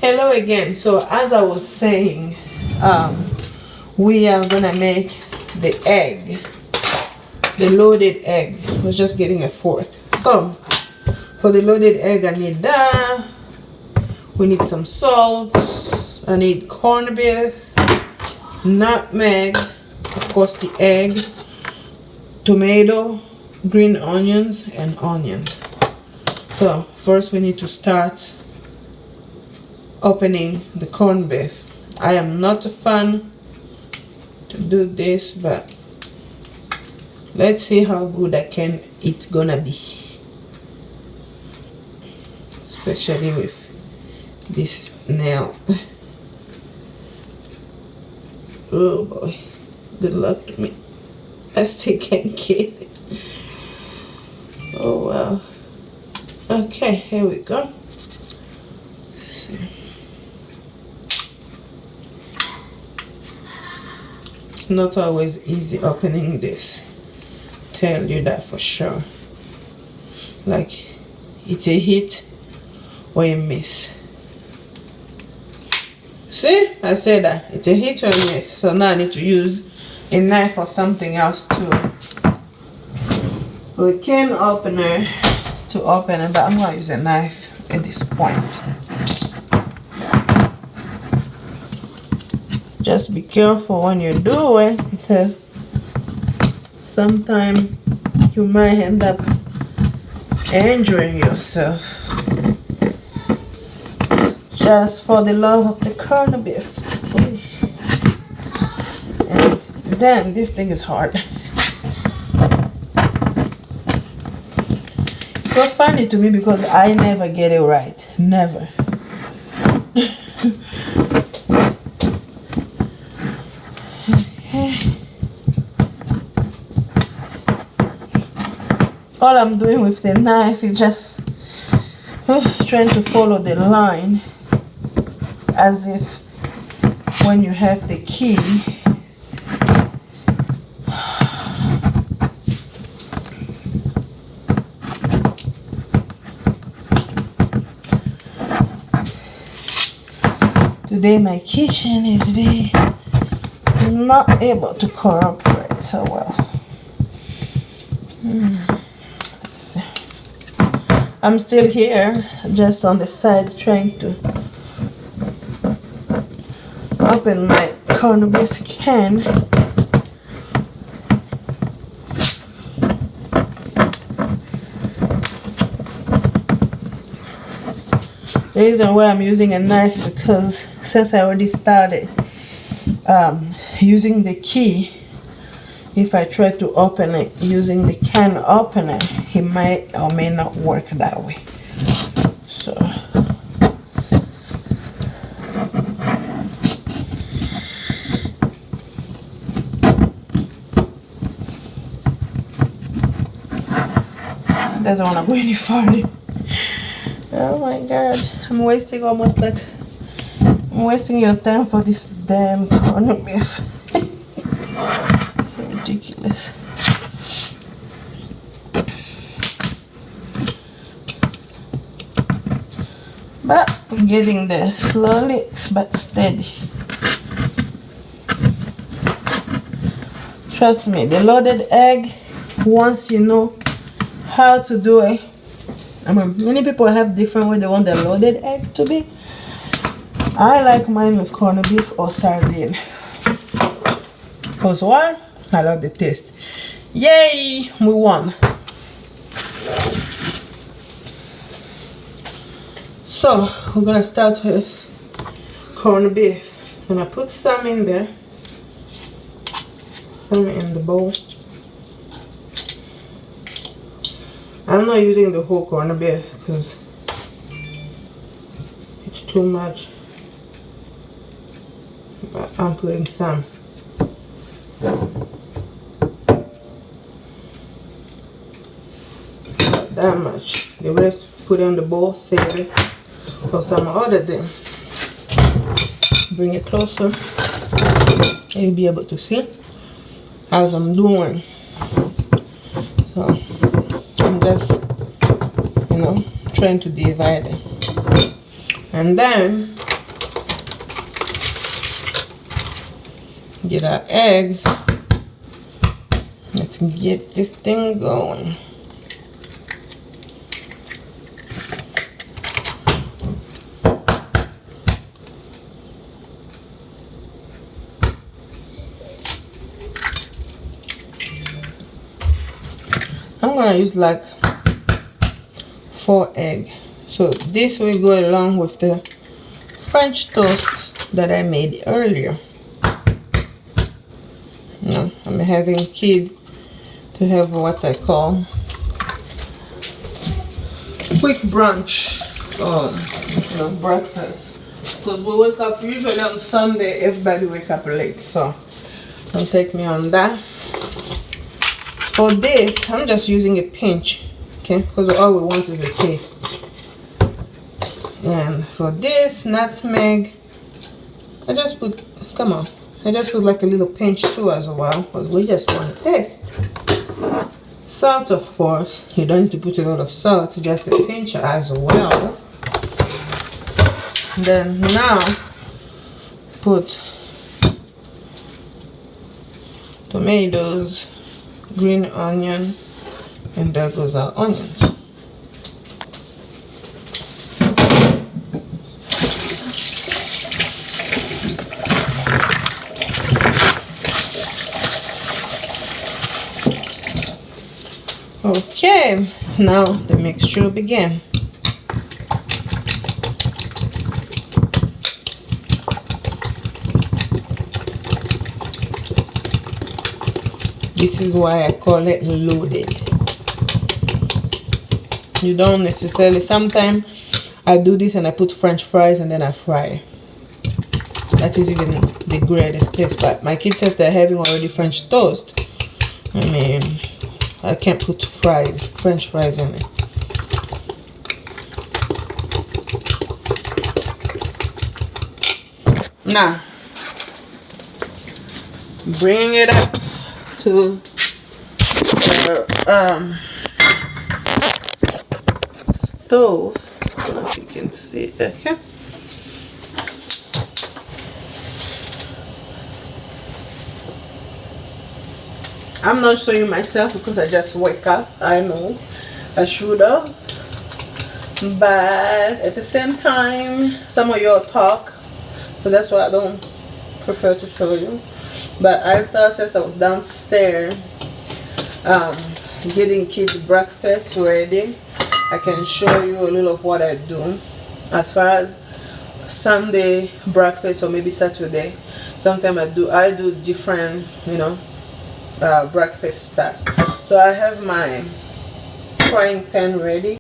Hello again. So as I was saying, we are gonna make the egg, the loaded egg. I was just getting a fork. So for the loaded egg, I need that. We need some salt. I need corned beef, nutmeg, of course the egg, tomato, green onions, and onions. So first we need to start opening the corned beef. I am not a fan to do this, but let's see how good it's gonna be, especially with this nail. Oh boy, good luck to me. I still can't get it. Oh wow. Okay, here we go. It's not always easy opening this. Tell you that for sure. Like it's a hit or a miss. See, I said that it's a hit or a miss. So now I need to use a knife or something else too. We can opener to open it, but I'm gonna use a knife at this point. Just be careful when you do it, because sometimes you might end up injuring yourself. Just for the love of the corned beef. And damn, this thing is hard. It's so funny to me because I never get it right. Never. All I'm doing with the knife is just trying to follow the line, as if when you have the key, today my kitchen is not able to cooperate so well. I'm still here, just on the side, trying to open my corned beef can. The reason why I'm using a knife, because since I already started using the key, if I try to open it using the can opener, it might or may not work that way. So doesn't want to go any farther. Oh my god, I'm wasting your time for this damn corned beef. So ridiculous. But we're getting there, slowly but steady. Trust me, the loaded egg, once you know how to do it, I mean, many people have different way they want their loaded egg to be. I like mine with corned beef or sardine. Because why? I love the taste. Yay! We won. So we're gonna start with corned beef. I'm gonna put some in there, some in the bowl. I'm not using the whole corned beef because it's too much, but I'm putting some. Not that much. The rest put in the bowl, save it for some other thing. Bring it closer and you'll be able to see as I'm doing. So I'm just trying to divide it. And then Get our eggs. Let's get this thing going. I'm gonna use like 4 eggs. So this will go along with the French toast that I made earlier. Now I'm having kids to have what I call quick brunch or breakfast. Because we wake up usually on Sunday, everybody wake up late, so don't take me on that. For this, I'm just using a pinch, okay? Because all we want is a taste. And for this nutmeg, I just put like a little pinch too as well, because we just want to taste. Salt, of course, you don't need to put a lot of salt, just a pinch as well. Then now put tomatoes, green onion, and there goes our onions. Okay, now the mixture will begin. This is why I call it loaded. You don't necessarily, sometimes I do this and I put French fries and then I fry. That is even the greatest taste. But my kid says they're having already French toast. I mean, I can't put French fries in it. Now, bring it up to the stove. I don't know if you can see it. Okay. I'm not showing myself because I just wake up. I know I should have, but at the same time, some of y'all talk, so that's why I don't prefer to show you. But I thought since I was downstairs getting kids breakfast ready, I can show you a little of what I do as far as Sunday breakfast or maybe Saturday. Sometimes I do different, breakfast stuff. So I have my frying pan ready.